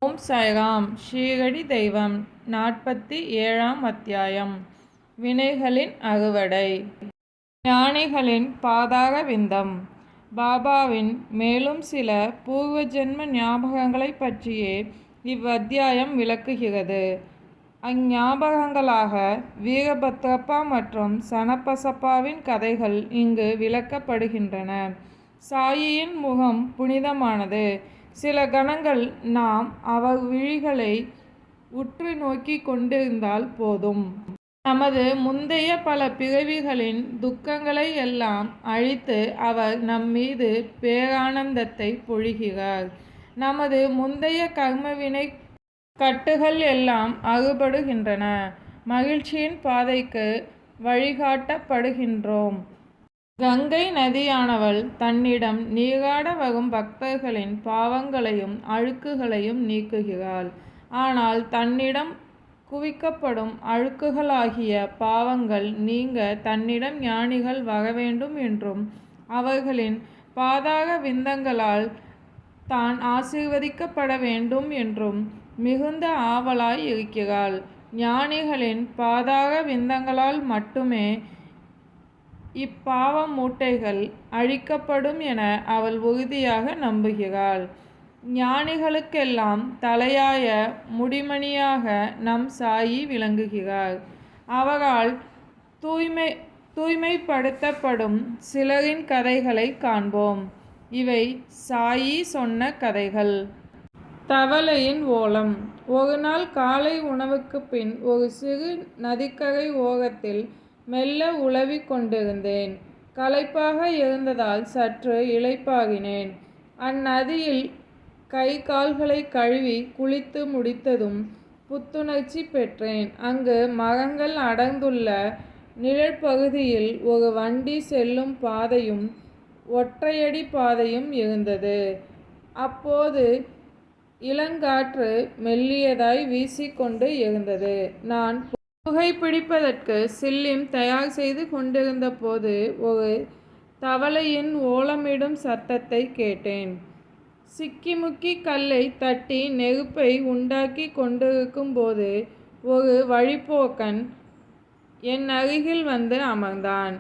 ஓம் சாய்ராம். ஷீரடி தெய்வம். 47ஆம் அத்தியாயம். வினைகளின் அறுவடை. ஞானிகளின் பாதார விந்தம். பாபாவின் மேலும் சில பூர்வ ஜென்ம ஞாபகங்களைப் பற்றியே இவ்வத்தியாயம் விளக்குகிறது. அஞ்ஞாபகங்களாக வீரபத்ரப்பா மற்றும் சனபசப்பாவின் கதைகள் இங்கு விளக்கப்படுகின்றன. சாயியின் முகம் புனிதமானது. சில கணங்கள் நாம் அவர் விழிகளை உற்று நோக்கி கொண்டிருந்தால் போதும். நமது முந்தைய பல பிறவிகளின் துக்கங்களை எல்லாம் அழித்து அவர் நம்மீது பேரானந்தத்தை பொழிகிறார். நமது முந்தைய கர்மவினை கட்டுகள் எல்லாம் அறுபடுகின்றன. மகிழ்ச்சியின் பாதைக்கு வழிகாட்டப்படுகின்றோம். கங்கை நதியானவள் தன்னிடம் நீராட வரும் பக்தர்களின் பாவங்களையும் அழுக்குகளையும் நீக்குகிறாள். ஆனால் தன்னிடம் குவிக்கப்படும் அழுக்குகளாகிய பாவங்கள் நீங்க தன்னிடம் ஞானிகள் வரவேண்டும் என்றும் அவர்களின் பாதார விந்தங்களால் தான் ஆசீர்வதிக்கப்பட வேண்டும் என்றும் மிகுந்த ஆவலாய் இருக்கிறாள். ஞானிகளின் பாதார விந்தங்களால் மட்டுமே இப்பாவ மூட்டைகள் அழிக்கப்படும் என அவள் உறுதியாக நம்புகிறாள். ஞானிகளுக்கெல்லாம் தலையாய முடிமணியாக நம் சாயி விளங்குகிறார். அவரால் தூய்மைப்படுத்தப்படும் சிலரின் கதைகளை காண்போம். இவை சாயி சொன்ன கதைகள். தவளையின் ஓலம். ஒரு நாள் காலை உணவுக்கு பின் ஒரு சிறு நதிக்கரை ஓரத்தில் மெல்ல உலவிக் கொண்டிருந்தேன். களைப்பாக இருந்ததால் சற்று இளைப்பாகினேன். அந்நதியில் கை கால்களை கழுவி குளித்து முடித்ததும் புத்துணர்ச்சி பெற்றேன். அங்கு மரங்கள் அடர்ந்துள்ள நிழற்பகுதியில் ஒரு வண்டி செல்லும் பாதையும் ஒற்றையடி பாதையும் இருந்தது. அப்போது இளங்காற்று மெல்லியதாய் வீசிக்கொண்டு இருந்தது. நான் புகைப்பிடிப்பதற்கு சில்லிம் தயார் செய்து கொண்டிருந்த போது ஒரு தவளையின் ஓலமிடும் சத்தத்தை கேட்டேன். சிக்கிமுக்கி கல்லை தட்டி நெருப்பை உண்டாக்கி கொண்டிருக்கும் போது ஒரு வழிப்போக்கன் என் அருகில் வந்து அமர்ந்தான்.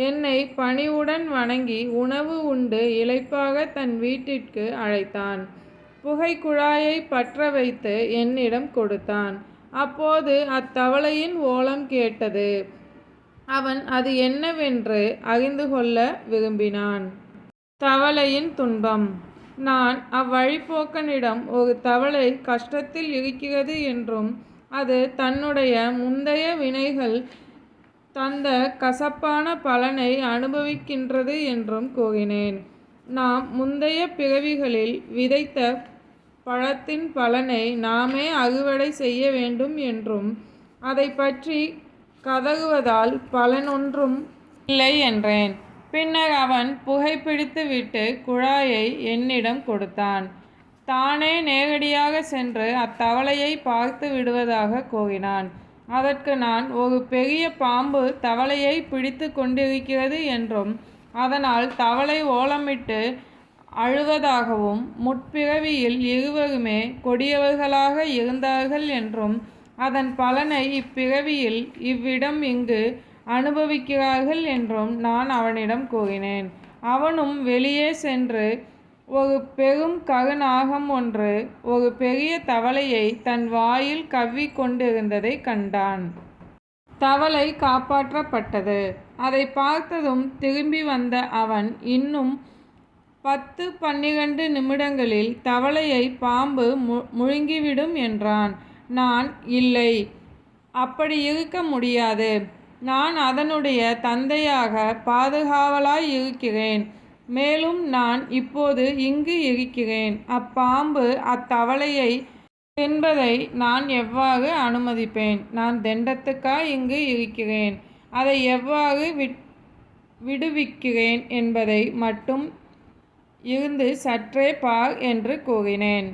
என்னை பணிவுடன் வணங்கி உணவு உண்டு இளைப்பாக தன் வீட்டிற்கு அழைத்தான். புகைக்குழாயை பற்ற வைத்து என்னிடம் கொடுத்தான். அப்போது அத்தவளையின் ஓலம் கேட்டது. அவன் அது என்னவென்று அறிந்து கொள்ள விரும்பினான். தவளையின் துன்பம். நான் அவ்வழிப்போக்கனிடம் ஒரு தவளை கஷ்டத்தில் இருக்கிறது என்றும் அது தன்னுடைய முந்தைய வினைகள் தந்த கசப்பான பலனை அனுபவிக்கின்றது என்றும் கூறினேன். நாம் முந்தைய பிறவிகளில் விதைத்த பழத்தின் பலனை நாமே அறுவடை செய்ய வேண்டும் என்றும் அதை பற்றி கதறுவதால் பலனொன்றும் இல்லை என்றேன். பின்னர் அவன் புகைப்பிடித்துவிட்டு குழாயை என்னிடம் கொடுத்தான். தானே நேரடியாக சென்று அத்தவளையை பார்த்து விடுவதாக கூறினான். அதற்கு நான் ஒரு பெரிய பாம்பு தவளையை பிடித்து கொண்டிருக்கிறது என்றும் அதனால் தவளை ஓலமிட்டு அழுவதாகவும் முற்பிறவியில் இருவருமே கொடியவர்களாக இருந்தார்கள் என்றும் அதன் பலனை இப்பிறவியில் இவ்விடம் இங்கு அனுபவிக்கிறார்கள் என்றும் நான் அவனிடம் கூறினேன். அவனும் வெளியே சென்று ஒரு பெரும் கருநாகம் ஒன்று ஒரு பெரிய தவளையை தன் வாயில் கவ்வி கொண்டிருந்ததை கண்டான். தவளை காப்பாற்றப்பட்டது. அதை பார்த்ததும் திரும்பி வந்த அவன் இன்னும் 10-12 நிமிடங்களில் தவளையை பாம்பு முழுங்கிவிடும் என்றான். நான் இல்லை, அப்படி இருக்க முடியாது. நான் அதனுடைய தந்தையாக பாதுகாவலாய் இருக்கிறேன். மேலும் நான் இப்போது இங்கு இருக்கிறேன். அப்பாம்பு அத்தவளையை தின்பதை நான் எவ்வாறு அனுமதிப்பேன்? நான் தண்டத்துக்காய் இங்கு இருக்கிறேன். அதை எவ்வாறு விடுவிக்கிறேன் என்பதை மட்டும் இருந்து சற்றே பார் என்று கூறினேன்.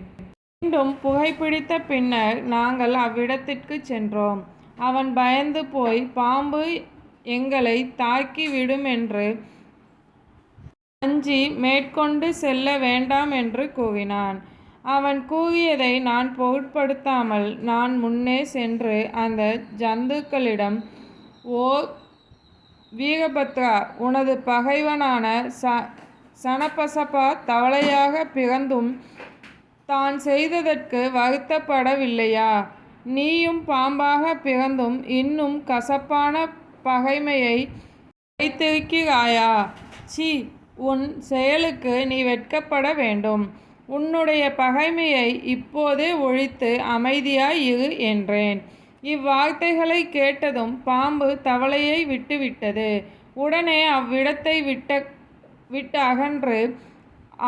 மீண்டும் புகைப்பிடித்த பின்னர் நாங்கள் அவ்விடத்திற்கு சென்றோம். அவன் பயந்து போய் பாம்பு எங்களை தாக்கி விடுமென்று அஞ்சி மேற்கொண்டு செல்ல வேண்டாம் என்று கூறினான். அவன் கூறியதை நான் பொருட்படுத்தாமல் நான் முன்னே சென்று அந்த ஜந்துக்களிடம், ஓ வீரபத்ரா, உனது பகைவனான சனபசபா தவளையாக பிறந்தும் தான் செய்ததற்கு வருத்தப்படவில்லையா? நீயும் பாம்பாக பிறந்தும் இன்னும் கசப்பான பகைமையை வைத்திருக்கிறாயா? சி, உன் செயலுக்கு நீ வெட்கப்பட வேண்டும். உன்னுடைய பகைமையை இப்போதே ஒழித்து அமைதியாய் இரு என்றேன். இவ்வார்த்தைகளை கேட்டதும் பாம்பு தவளையை விட்டுவிட்டது. உடனே அவ்விடத்தை விட்டு அகன்று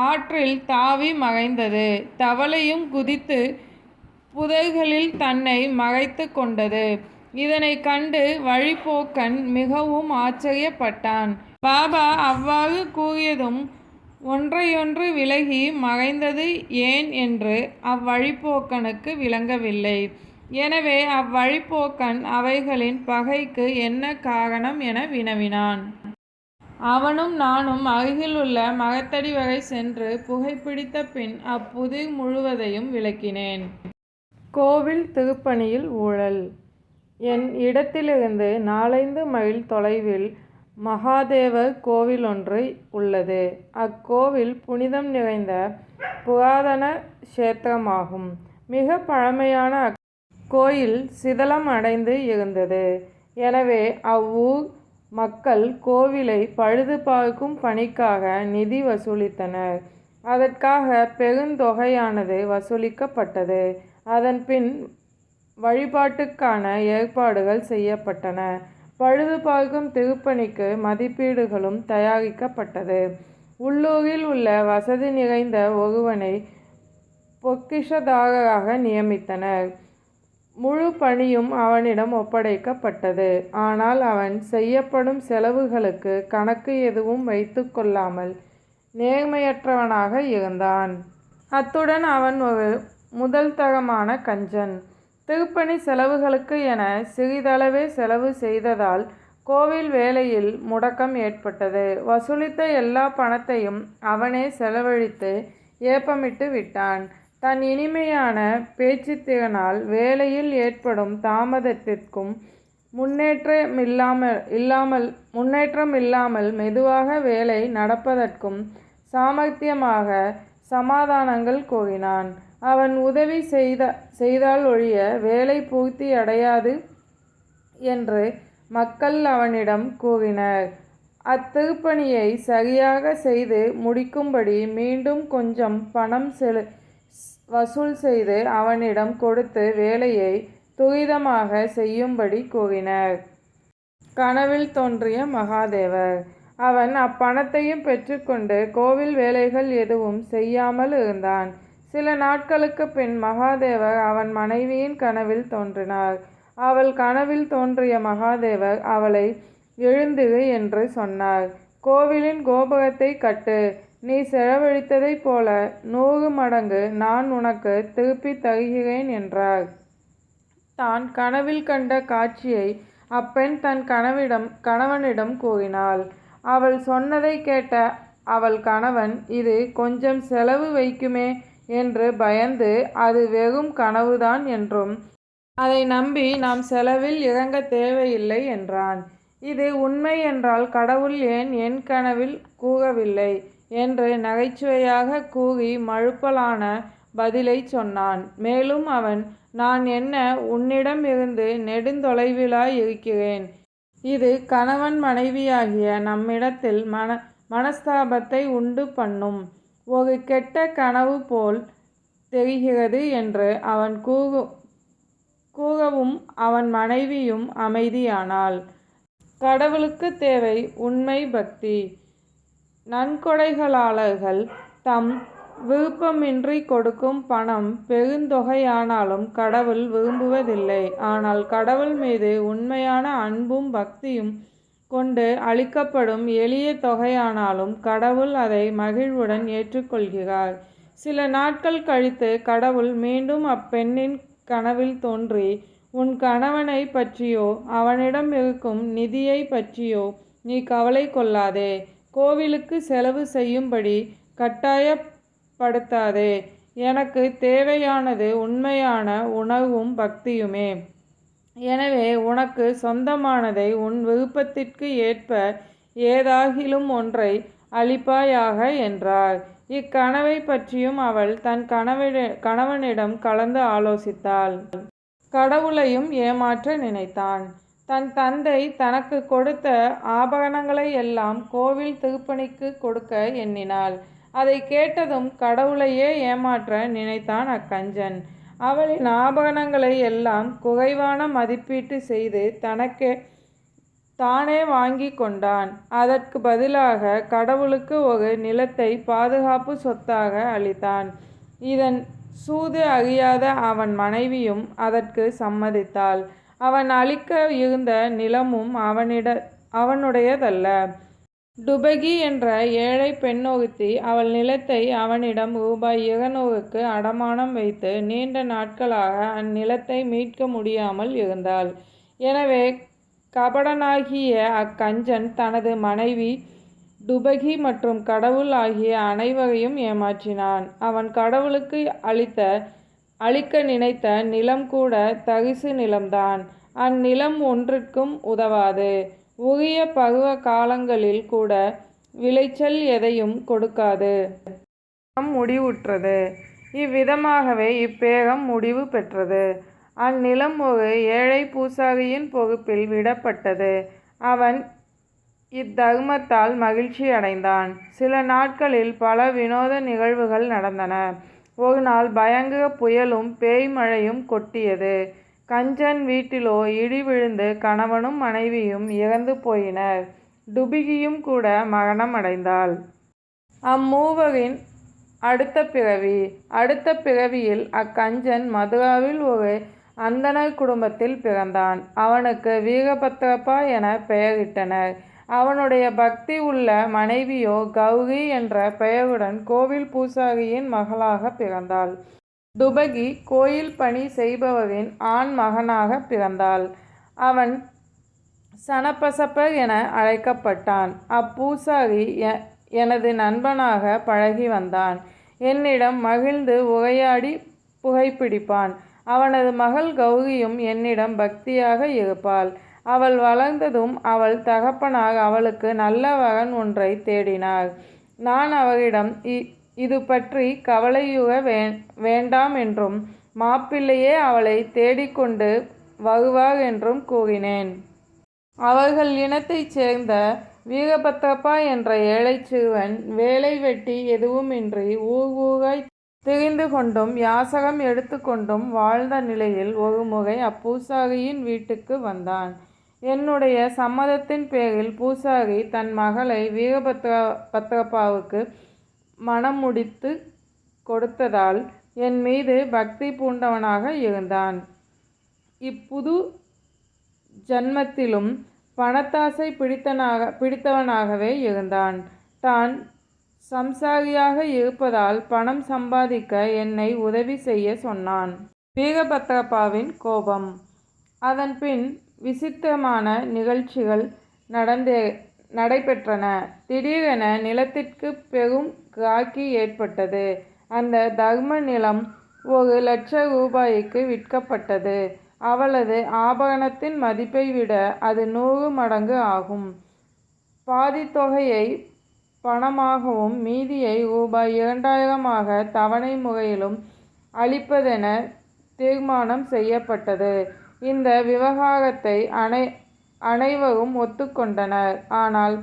ஆற்றில் தாவி மறைந்தது. தவளையும் குதித்து புதர்களில் தன்னை மறைத்து கொண்டது. இதனை கண்டு வழிப்போக்கன் மிகவும் ஆச்சரியப்பட்டான். பாபா அவ்வாறு கூறியதும் ஒன்றையொன்று விலகி மறைந்தது ஏன் என்று அவ்வழிப்போக்கனுக்கு விளங்கவில்லை. எனவே அவ்வழிப்போக்கன் அவைகளின் பகைக்கு என்ன காரணம் என வினவினான். அவனும் நானும் அருகிலுள்ள மரத்தடி வரை சென்று புகைப்பிடித்த பின் அப்புதிர் முழுவதையும் விளக்கினேன். கோவில் திருப்பணியில் ஊழல். என் இடத்திலிருந்து 4-5 மைல் தொலைவில் மகாதேவர் கோவில் ஒன்று உள்ளது. அக்கோவில் புனிதம் நிறைந்த புராதன க்ஷேத்திரமாகும். மிக பழமையான அக்கோயில் சிதலம் அடைந்து இருந்தது. எனவே அவ்வூர் மக்கள் கோவிலை பழுது பார்க்கும் பணிக்காக நிதி வசூலித்தனர். அதற்காக பெருந்தொகையானது வசூலிக்கப்பட்டது. அதன் பின் வழிபாட்டுக்கான ஏற்பாடுகள் செய்யப்பட்டன. பழுது பார்க்கும் திருப்பணிக்கு மதிப்பீடுகளும் தயாரிக்கப்பட்டது. உள்ளூரில் உள்ள வசதி நிறைந்த ஒருவனை பொக்கிஷதாரராக நியமித்தனர். முழு பணியும் அவனிடம் ஒப்படைக்கப்பட்டது. ஆனால் அவன் செய்யப்படும் செலவுகளுக்கு கணக்கு எதுவும் வைத்து கொள்ளாமல் நேர்மையற்றவனாக இருந்தான். அத்துடன் அவன் ஒரு முதல் தரமான கஞ்சன். திருப்பணி செலவுகளுக்கு என சிறிதளவே செலவு செய்ததால் கோவில் வேலையில் முடக்கம் ஏற்பட்டது. வசூலித்த எல்லா பணத்தையும் அவனே செலவழித்து ஏப்பமிட்டு விட்டான். தன் இனிமையான பேச்சுத்திறனால் வேலையில் ஏற்படும் தாமதத்திற்கும் முன்னேற்றமில்லாமல் மெதுவாக வேலை நடப்பதற்கும் சாமர்த்தியமாக சமாதானங்கள் கூறினான். அவன் உதவி செய்தால் ஒழிய வேலை பூர்த்தி அடையாது என்று மக்கள் அவனிடம் கூறினர். அத்திருப்பணியை சரியாக செய்து முடிக்கும்படி மீண்டும் கொஞ்சம் பணம் வசூல் செய்து அவனிடம் கொடுத்து வேலையை துரிதமாக செய்யும்படி கூறினர். கனவில் தோன்றிய மகாதேவர். அவன் அப்பணத்தையும் பெற்றுக்கொண்டு கோவில் வேலைகள் எதுவும் செய்யாமல் இருந்தான். சில நாட்களுக்கு பின் மகாதேவர் அவன் மனைவியின் கனவில் தோன்றினார். அவள் கனவில் தோன்றிய மகாதேவர் அவளை எழுந்திரு என்று சொன்னார். கோவிலின் கோபுரத்தை கட்டு. நீ செலவழித்ததைப் போல 100 மடங்கு நான் உனக்கு திருப்பி தருகிறேன் என்றார். தான் கனவில் கண்ட காட்சியை அப்பெண் தன் கணவனிடம் கூறினாள். அவள் சொன்னதை கேட்ட அவள் கணவன், இது கொஞ்சம் செலவு வைக்குமே என்று பயந்து, அது வெறும் கனவுதான் என்றும் அதை நம்பி நாம் செலவில் இறங்க தேவையில்லை என்றான். இது உண்மை என்றால் கடவுள் ஏன் என் கனவில் கூறவில்லை என்று நகைச்சுவையாக கூறி மழுப்பலான பதிலை சொன்னான். மேலும் அவன், நான் என்ன உன்னிடம் இருந்து நெடுந்தொலைவிலாய் இருக்கிறேன். இது கணவன் மனைவியாகிய நம்மிடத்தில் மனஸ்தாபத்தை உண்டு பண்ணும் ஒரு கெட்ட கனவு போல் தெரிகிறது என்று அவன் கூறவும் அவன் மனைவியும் அமைதியானாள். கடவுளுக்கு தேவை உண்மை பக்தி. நன்கொடைகளாளர்கள் தம் விருப்பமின்றி கொடுக்கும் பணம் பெருந்தொகையானாலும் கடவுள் விரும்புவதில்லை. ஆனால் கடவுள் மீது உண்மையான அன்பும் பக்தியும் கொண்டு அளிக்கப்படும் எளிய தொகையானாலும் கடவுள் அதை மகிழ்வுடன் ஏற்றுக்கொள்கிறார். சில நாட்கள் கழித்து கடவுள் மீண்டும் அப்பெண்ணின் கனவில் தோன்றி, உன் கணவனை பற்றியோ அவனிடம் இருக்கும் நிதியை பற்றியோ நீ கவலை கொள்ளாதே. கோவிலுக்கு செலவு செய்யும்படி கட்டாயப்படுத்தாதே. எனக்கு தேவையானது உண்மையான உணர்வும் பக்தியுமே. எனவே உனக்கு சொந்தமானதை உன் விருப்பத்திற்கு ஏற்ப ஏதாகிலும் ஒன்றை அளிப்பாயாக என்றார். இக்கனவை பற்றியும் அவள் தன் கணவனிடம் கலந்து ஆலோசித்தாள். கடவுளையும் ஏமாற்ற நினைத்தான். தன் தந்தை தனக்கு கொடுத்த ஆபரணங்களை எல்லாம் கோவில் திருப்பணிக்கு கொடுக்க எண்ணினாள். அதை கேட்டதும் கடவுளையே ஏமாற்ற நினைத்தான் அக்கஞ்சன். அவளின் ஆபரணங்களை எல்லாம் குறைவான மதிப்பீட்டு செய்து தனக்கே தானே வாங்கி கொண்டான். அதற்கு பதிலாக கடவுளுக்கு ஒரு நிலத்தை பாதுகாப்பு சொத்தாக அளித்தான். இதன் சூது அறியாத அவன் மனைவியும் அதற்கு சம்மதித்தாள். அவன் அளிக்க இருந்த நிலமும் அவனுடையதல்ல. டுபகி என்ற ஏழை பெண்ணொருத்தி அவள் நிலத்தை அவனிடம் ரூபாய் 200க்கு அடமானம் வைத்து நீண்ட நாட்களாக அந்நிலத்தை மீட்க முடியாமல் இருந்தாள். எனவே கபடனாகிய அக்கஞ்சன் தனது மனைவி டுபகி மற்றும் கடவுள் ஆகிய அனைவரையும் ஏமாற்றினான். அவன் கடவுளுக்கு அளிக்க நினைத்த நிலம் கூட தரிசு நிலம்தான். அந்நிலம் ஒன்றிற்கும் உதவாது. உரிய பருவ காலங்களில் கூட விளைச்சல் எதையும் கொடுக்காது. முடிவுற்றது. இவ்விதமாகவே இப்பேகம் முடிவு பெற்றது. அந்நிலம் ஒரு ஏழை பூசாரியின் பொறுப்பில் விடப்பட்டது. அவன் இத்தர்மத்தால் மகிழ்ச்சி அடைந்தான். சில நாட்களில் பல வினோத நிகழ்வுகள் நடந்தன. ஒரு நாள் பயங்கர புயலும் பேய் மழையும் கொட்டியது. கஞ்சன் வீட்டிலோ இடி விழுந்து கணவனும் மனைவியும் இறந்து போயினர். டுபுகியும் கூட மரணம் அடைந்தாள். அம்மூவரின் அடுத்த பிறவியில் அக்கஞ்சன் மதுராவில் ஒரு அந்தணர் குடும்பத்தில் பிறந்தான். அவனுக்கு வீரபத்ரப்பா என பெயரிட்டனர். அவனுடைய பக்தி உள்ள மனைவியோ கௌரி என்ற பெயருடன் கோவில் பூசாரியின் மகளாக பிறந்தாள். டுபகி கோயில் பணி செய்பவரின் ஆண் மகனாக பிறந்தாள். அவன் சனபசப்பர் என அழைக்கப்பட்டான். அப்பூசாரி எனது நண்பனாக பழகி வந்தான். என்னிடம் மகிழ்ந்து உரையாடி புகைப்பிடிப்பான். அவனது மகள் கௌரியும் என்னிடம் பக்தியாக இருப்பாள். அவள் வளர்ந்ததும் அவள் தகப்பனார் அவளுக்கு நல்ல வரன் ஒன்றை தேடினார். நான் அவரிடம் இது பற்றி கவலையுற வேண்டாம் என்றும் மாப்பிள்ளையே அவளை தேடிக்கொண்டு வருவார் என்றும் கூறினேன். அவர்கள் இனத்தைச் சேர்ந்த வீரபத்ரப்பா என்ற ஏழை சிறுவன் வேலை வெட்டி எதுவுமின்றி ஊராய் திரிந்து கொண்டும் யாசகம் எடுத்து கொண்டும் வாழ்ந்த நிலையில் ஒருமுறை அப்பூசாரியின் வீட்டுக்கு வந்தான். என்னுடைய சம்மதத்தின் பேரில் பூசாரி தன் மகளை வீரபத்ரப்பாவுக்கு மணம் முடித்து கொடுத்ததால் என் மீது பக்தி பூண்டவனாக இருந்தான். இப்புது ஜன்மத்திலும் பணத்தாசை பிடித்தவனாகவே இருந்தான். தான் சம்சாரியாக இருப்பதால் பணம் சம்பாதிக்க என்னை உதவி செய்ய சொன்னான். வீரபத்ரப்பாவின் கோபம். அதன்பின் விசித்திரமான நிகழ்ச்சிகள் நடைபெற்றன. திடீரென நிலத்திற்கு பெரும் கிராக்கி ஏற்பட்டது. அந்த தர்ம நிலம் 1,00,000 ரூபாய்க்கு விற்கப்பட்டது. அவளது ஆபரணத்தின் மதிப்பை விட அது 100 மடங்கு ஆகும். பாதி தொகையை பணமாகவும் மீதியை ரூபாய் 2000 தவணை முறையிலும் அளிப்பதென தீர்மானம் செய்யப்பட்டது. இந்த விவகாரத்தை அனைவரும் ஒத்துக்கொண்டனர். ஆனால்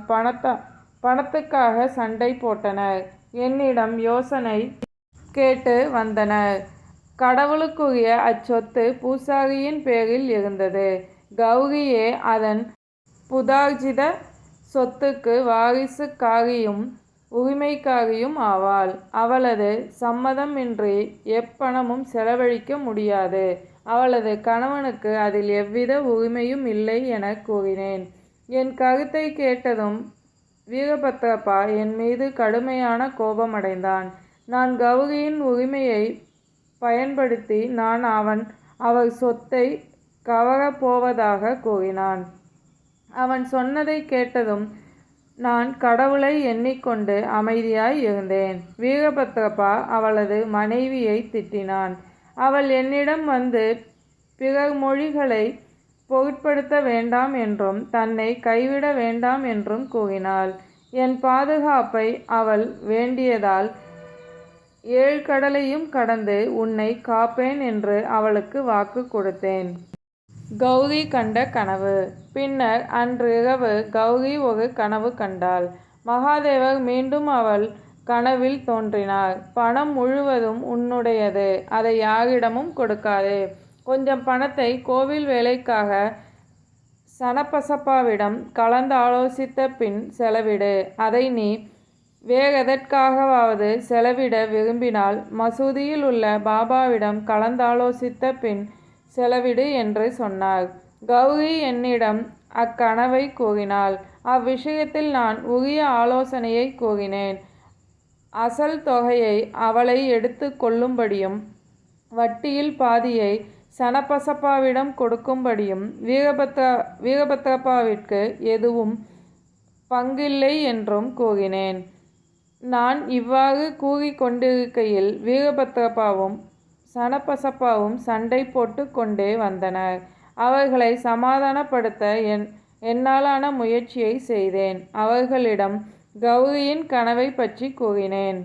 பணத்துக்காக சண்டை போட்டனர். என்னிடம் யோசனை கேட்டு வந்தனர். கடவுளுக்குரிய அச்சொத்து பூசாரியின் பேரில் இருந்தது. கௌரியே அதன் புதார்ஜித சொத்துக்கு வாரிசுக்காரியும் உரிமைக்காரியும் ஆவாள். அவளது சம்மதம் இன்றி எப்பணமும் செலவழிக்க முடியாது. அவளது கணவனுக்கு அதில் எவ்வித உரிமையும் இல்லை என கூறினேன். என் கருத்தை கேட்டதும் வீரபத்ரப்பா என் மீது கடுமையான கோபமடைந்தான். நான் கௌரியின் உரிமையை பயன்படுத்தி நான் அவர் சொத்தை கவரப்போவதாக கூறினான். அவன் சொன்னதை கேட்டதும் நான் கடவுளை எண்ணிக்கொண்டு அமைதியாய் இருந்தேன். வீரபத்ரப்பா அவளது மனைவியை திட்டினான். அவள் என்னிடம் வந்து பிறர் மொழிகளை பொருட்படுத்த வேண்டாம் என்றும் தன்னை கைவிட வேண்டாம் என்றும் கூறினாள். என் பாதுகாப்பை அவள் வேண்டியதால் 7 கடலையும் கடந்து உன்னை காப்பேன் என்று அவளுக்கு வாக்கு கொடுத்தேன். கௌரி கண்ட கனவு. பின்னர் அன்று இரவு கௌரி ஒரு கனவு கண்டாள். மகாதேவர் மீண்டும் அவள் கனவில் தோன்றினார். பணம் முழுவதும் உன்னுடையது, அதை யாரிடமும் கொடுக்காதே. கொஞ்சம் பணத்தை கோவில் வேலைக்காக சனபசப்பாவிடம் கலந்தாலோசித்த பின் செலவிடு. அதை நீ வேறெதற்காகவாவது செலவிட விரும்பினால் மசூதியில் உள்ள பாபாவிடம் கலந்தாலோசித்த பின் செலவிடு என்று சொன்னார். கௌரி என்னிடம் அக்கனவை கூறினாள். அவ்விஷயத்தில் நான் உரிய ஆலோசனையை கூறினேன். அசல் தொகையை அவளை எடுத்து கொள்ளும்படியும் வட்டியில் பாதியை சனபசப்பாவிடம் கொடுக்கும்படியும் வீரபத்ரப்பாவிற்கு எதுவும் பங்கில்லை என்றும் கூறினேன். நான் இவ்வாறு கூறிக்கொண்டிருக்கையில் வீரபத்ரப்பாவும் சனபசப்பாவும் சண்டை போட்டு கொண்டே வந்தனர். அவர்களை சமாதானப்படுத்த என்னாலான முயற்சியை செய்தேன். அவர்களிடம் கௌரியின் கனவை பற்றி கூறினேன்.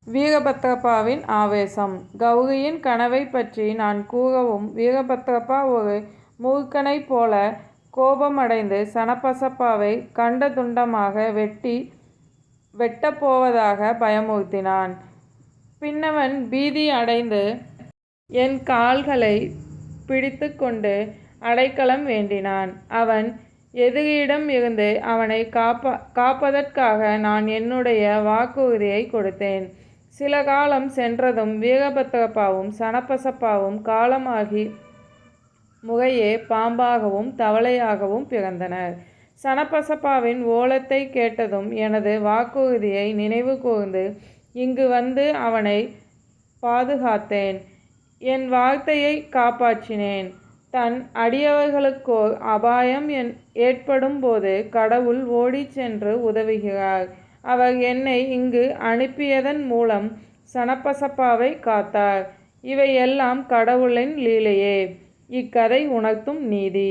வீரபத்ரப்பாவின் ஆவேசம். கௌரியின் கனவை பற்றி நான் கூறவும் வீரபத்ரப்பா ஒரு மூர்க்கனைப் போல கோபமடைந்து சனபசப்பாவை கண்ட துண்டமாக வெட்டப்போவதாக பயமுறுத்தினான். பின்னவன் பீதி அடைந்து என் கால்களை பிடித்து கொண்டு அடைக்கலம் வேண்டினான். அவன் எதிரியிடம் இருந்து அவனை காப்பதற்காக நான் என்னுடைய வாக்குறுதியை கொடுத்தேன். சில காலம் சென்றதும் வீரபத்ரப்பாவும் சனபசப்பாவும் காலமாகி முறையே பாம்பாகவும் தவளையாகவும் பிறந்தனர். சனபசப்பாவின் ஓலத்தை கேட்டதும் எனது வாக்குறுதியை நினைவு கூர்ந்து இங்கு வந்து அவனை பாதுகாத்தேன். என் வார்த்தையை காப்பாற்றினேன். தன் அடியவர்களுக்கோர் அபாயம் ஏற்படும் போது கடவுள் ஓடிச் சென்று உதவுகிறார். அவர் என்னை இங்கு அனுப்பியதன் மூலம் சனபசப்பாவை காத்தார். இவையெல்லாம் கடவுளின் லீலையே. இக்கதை உணர்த்தும் நீதி.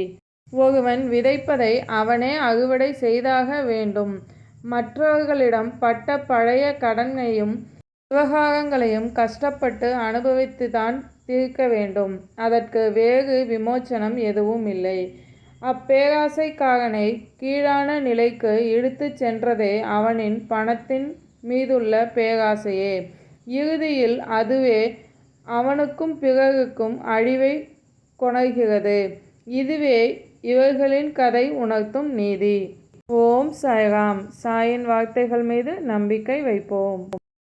ஒருவன் விதைப்பதை அவனே அறுவடை செய்தாக வேண்டும். மற்றவர்களிடம் பட்ட பழைய கடனையும் விவகாரங்களையும் கஷ்டப்பட்டு அனுபவித்துதான் தீர்க்க வேண்டும். அதற்கு வேறு விமோச்சனம் எதுவும் இல்லை. அப்பேராசைக்காரனை கீழான நிலைக்கு இழுத்துச் சென்றதே அவனின் பணத்தின் மீதுள்ள பேராசையே. இறுதியில் அதுவே அவனுக்கும் பிறருக்கும் அழிவை கொணர்கிறது. இதுவே இவர்களின் கதை உணர்த்தும் நீதி. ஓம் சாய்ராம். சாயின் வார்த்தைகள் மீது நம்பிக்கை வைப்போம்.